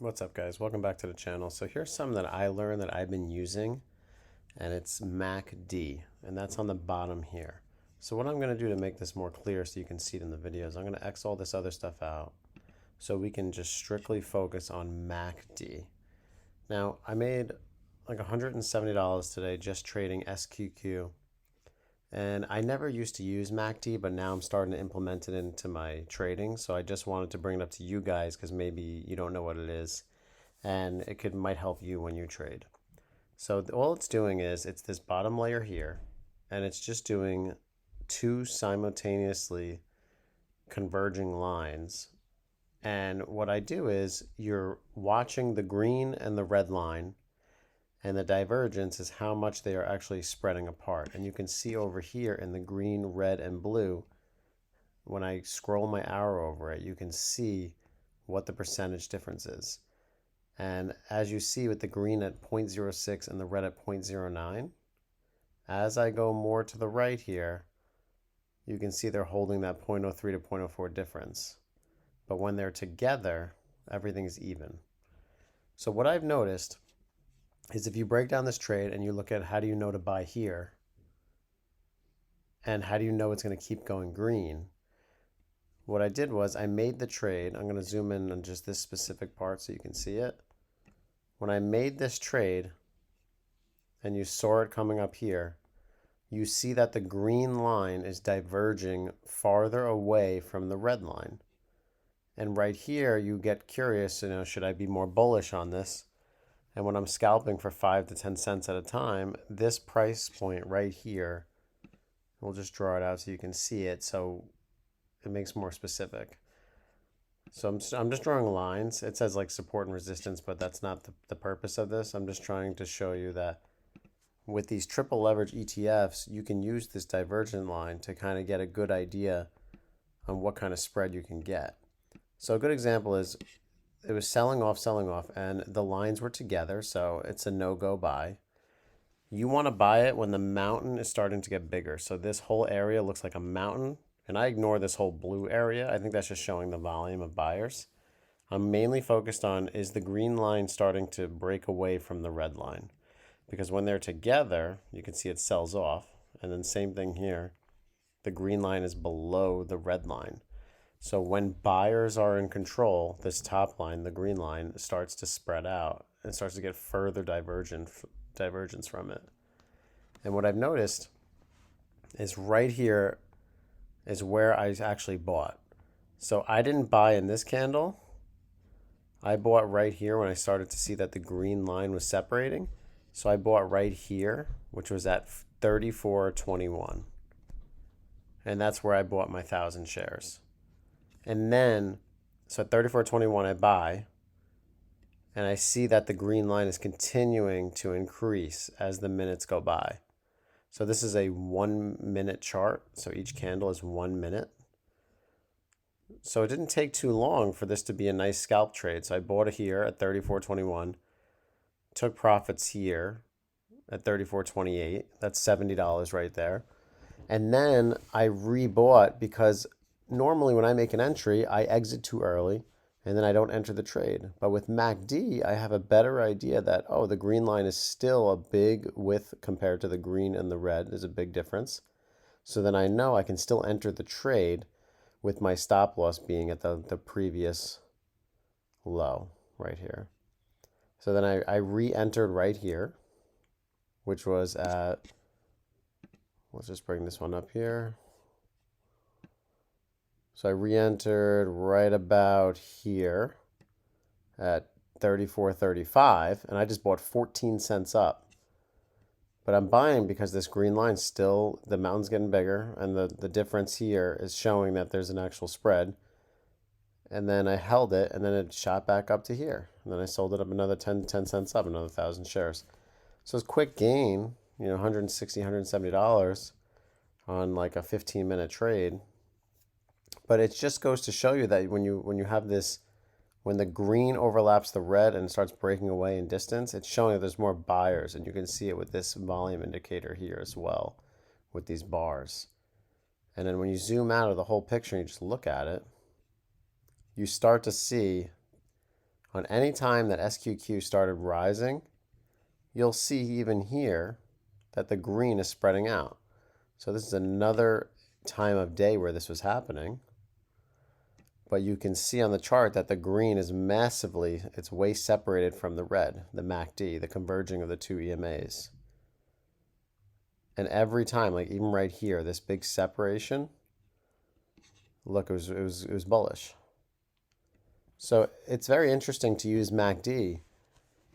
What's up, guys? Welcome back to the channel. So here's something that I learned that I've been using, and it's MACD, and that's on the bottom here. So what I'm going to do to make this more clear so you can see it in the videos, I'm going to X all this other stuff out so we can just strictly focus on MACD. Now, I made like $170 today just trading SQQ, and I never used to use MACD, but now I'm starting to implement it into my trading. So I just wanted to bring it up to you guys because maybe you don't know what it is, and it might help you when you trade. So all it's doing is it's this bottom layer here, and it's just doing two simultaneously converging lines. And what I do is you're watching the green and the red line, and the divergence is how much they are actually spreading apart. And you can see over here in the green, red, and blue, when I scroll my arrow over it, you can see what the percentage difference is. And as you see with the green at 0.06 and the red at 0.09, as I go more to the right here, you can see they're holding that 0.03 to 0.04 difference. But when they're together, everything's even. So what I've noticed is if you break down this trade and you look at how do you know to buy here, and how do you know it's going to keep going green, what I did was I made the trade. I'm going to zoom in on just this specific part so you can see it. When I made this trade and you saw it coming up here, you see that the green line is diverging farther away from the red line. And right here, you get curious, should I be more bullish on this? And when I'm scalping for 5 to 10 cents at a time, this price point right here, we'll just draw it out so you can see it so it makes more specific. So I'm just drawing lines. It says like support and resistance, but that's not the purpose of this. I'm just trying to show you that with these triple leverage ETFs, you can use this divergent line to kind of get a good idea on what kind of spread you can get. So a good example is it was selling off, and the lines were together, so it's a no-go buy. You want to buy it when the mountain is starting to get bigger. So this whole area looks like a mountain, and I ignore this whole blue area. I think that's just showing the volume of buyers. I'm mainly focused on, is the green line starting to break away from the red line? Because when they're together, you can see it sells off. And then same thing here. The green line is below the red line. So when buyers are in control, this top line, the green line, starts to spread out and starts to get further divergence from it. And what I've noticed is right here is where I actually bought. So I didn't buy in this candle. I bought right here when I started to see that the green line was separating. So I bought right here, which was at 34.21. And that's where I bought my 1,000 shares. And then, so at 34.21 I buy, and I see that the green line is continuing to increase as the minutes go by. So this is a 1 minute chart. So each candle is 1 minute. So it didn't take too long for this to be a nice scalp trade. So I bought it here at 34.21, took profits here at 34.28. That's $70 right there. And then I rebought because normally when I make an entry, I exit too early and then I don't enter the trade. But with MACD, I have a better idea that, oh, the green line is still a big width compared to the green and the red. There's a big difference. So then I know I can still enter the trade with my stop loss being at the previous low right here. So then I re-entered right here, which was at, let's just bring this one up here. So I re-entered right about here at 34.35, and I just bought 14 cents up. But I'm buying because this green line still, the mountain's getting bigger, and the difference here is showing that there's an actual spread. And then I held it, and then it shot back up to here. And then I sold it up another 10 cents up, another 1,000 shares. So it's quick gain, $160, $170 on like a 15-minute trade. But it just goes to show you that when you have this, when the green overlaps the red and starts breaking away in distance, it's showing that there's more buyers. And you can see it with this volume indicator here as well, with these bars. And then when you zoom out of the whole picture and you just look at it, you start to see, On any time that SQQ started rising, you'll see even here that the green is spreading out. So this is another time of day where this was happening. But you can see on the chart that the green is massively, it's way separated from the red, the MACD, the converging of the two EMAs. And every time, like even right here, this big separation, look, it was bullish. So it's very interesting to use MACD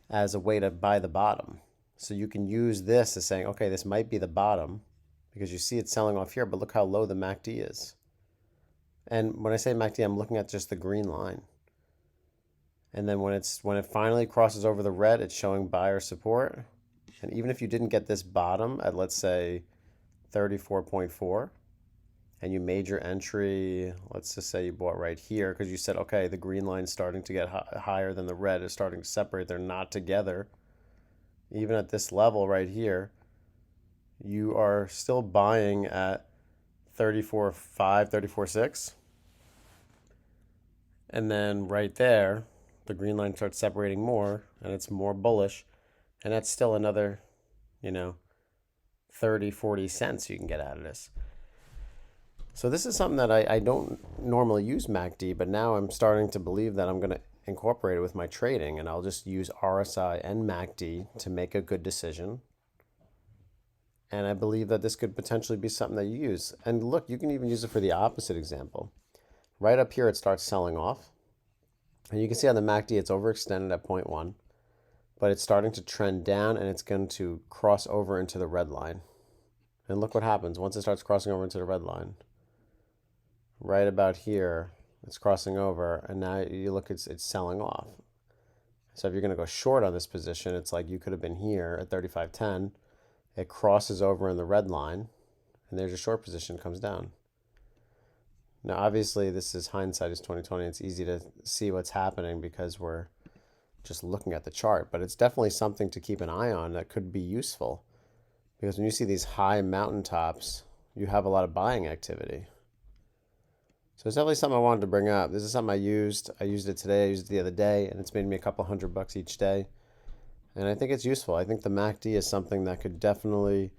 as a way to buy the bottom. So you can use this as saying, okay, this might be the bottom because you see it selling off here, but look how low the MACD is. And when I say MACD, I'm looking at just the green line. And then when it finally crosses over the red, it's showing buyer support. And even if you didn't get this bottom at, let's say, 34.4, and you made your entry, let's just say you bought right here because you said, okay, the green line's starting to get higher than the red, is starting to separate. They're not together. Even at this level right here, you are still buying at 34.5, 34.6. And then right there, the green line starts separating more and it's more bullish. And that's still another, 30, 40 cents you can get out of this. So this is something that I don't normally use MACD, but now I'm starting to believe that I'm going to incorporate it with my trading, and I'll just use RSI and MACD to make a good decision. And I believe that this could potentially be something that you use. And look, you can even use it for the opposite example. Right up here, it starts selling off. And you can see on the MACD, it's overextended at 0.1, but it's starting to trend down and it's going to cross over into the red line. And look what happens once it starts crossing over into the red line. Right about here, it's crossing over, and now you look, it's selling off. So if you're going to go short on this position, it's like you could have been here at 35.10. It crosses over in the red line, and there's your short position, comes down. Now, obviously, this is hindsight is 2020. It's easy to see what's happening because we're just looking at the chart, but it's definitely something to keep an eye on that could be useful. Because when you see these high mountaintops, you have a lot of buying activity. So it's definitely something I wanted to bring up. This is something I used. I used it today. I used it the other day, and it's made me a couple $100 each day. And I think it's useful. I think the MACD is something that could definitely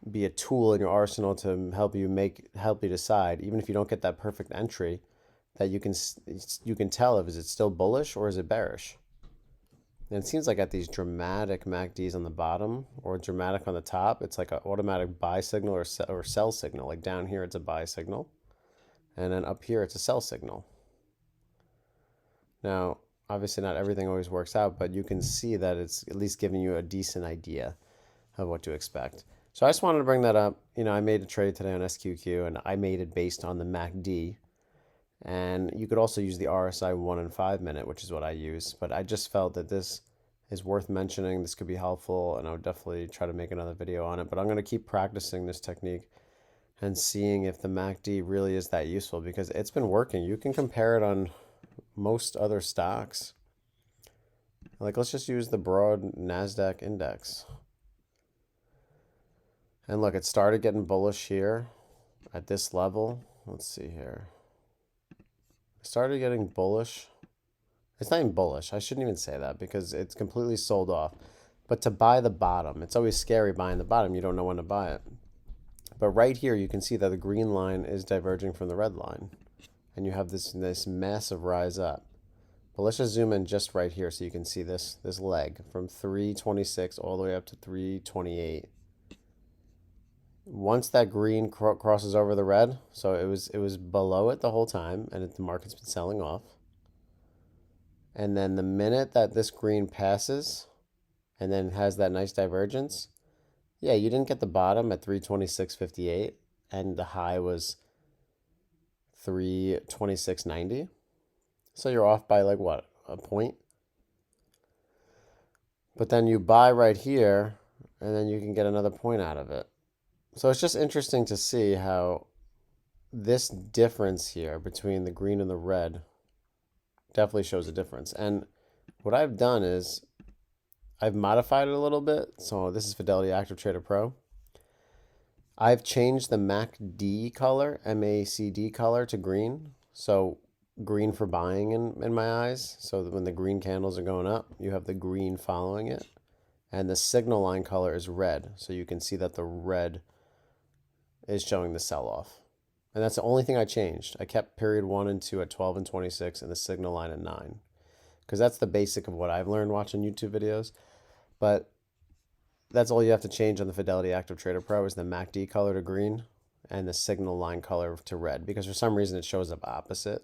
be a tool in your arsenal to help you decide, even if you don't get that perfect entry, that you can tell if is it still bullish or is it bearish. And it seems like at these dramatic MACDs on the bottom or dramatic on the top, it's like an automatic buy signal or sell signal. Like down here, it's a buy signal. And then up here, it's a sell signal. Now, obviously not everything always works out, but you can see that it's at least giving you a decent idea of what to expect. So I just wanted to bring that up. I made a trade today on SQQ, and I made it based on the MACD. And you could also use the RSI 1 and 5 minute, which is what I use. But I just felt that this is worth mentioning. This could be helpful, and I would definitely try to make another video on it. But I'm going to keep practicing this technique and seeing if the MACD really is that useful, because it's been working. You can compare it on most other stocks. Like, let's just use the broad NASDAQ index. And look, it started getting bullish here at this level. Let's see here. It started getting bullish. It's not even bullish. I shouldn't even say that because it's completely sold off. But to buy the bottom, it's always scary buying the bottom. You don't know when to buy it. But right here, you can see that the green line is diverging from the red line. And you have this massive rise up. But let's just zoom in just right here so you can see this leg from 326 all the way up to 328. Once that green crosses over the red, so it was below it the whole time, and the market's been selling off. And then the minute that this green passes and then has that nice divergence, yeah, you didn't get the bottom at 326.58, and the high was 326.90. So you're off by like what, a point? But then you buy right here, and then you can get another point out of it. So it's just interesting to see how this difference here between the green and the red definitely shows a difference. And what I've done is I've modified it a little bit. So this is Fidelity Active Trader Pro. I've changed the MACD color, MACD color, to green. So green for buying in my eyes. So when the green candles are going up, you have the green following it. And the signal line color is red. So you can see that the red is showing the sell-off. And that's the only thing I changed. I kept period 1 and 2 at 12 and 26 and the signal line at 9. Because that's the basic of what I've learned watching YouTube videos. But that's all you have to change on the Fidelity Active Trader Pro is the MACD color to green and the signal line color to red. Because for some reason it shows up opposite.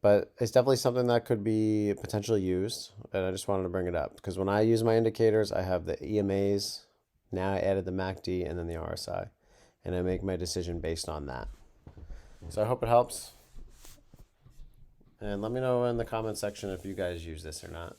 But it's definitely something that could be potentially used. And I just wanted to bring it up. Because when I use my indicators, I have the EMAs. Now I added the MACD and then the RSI. And I make my decision based on that. So I hope it helps. And let me know in the comment section if you guys use this or not.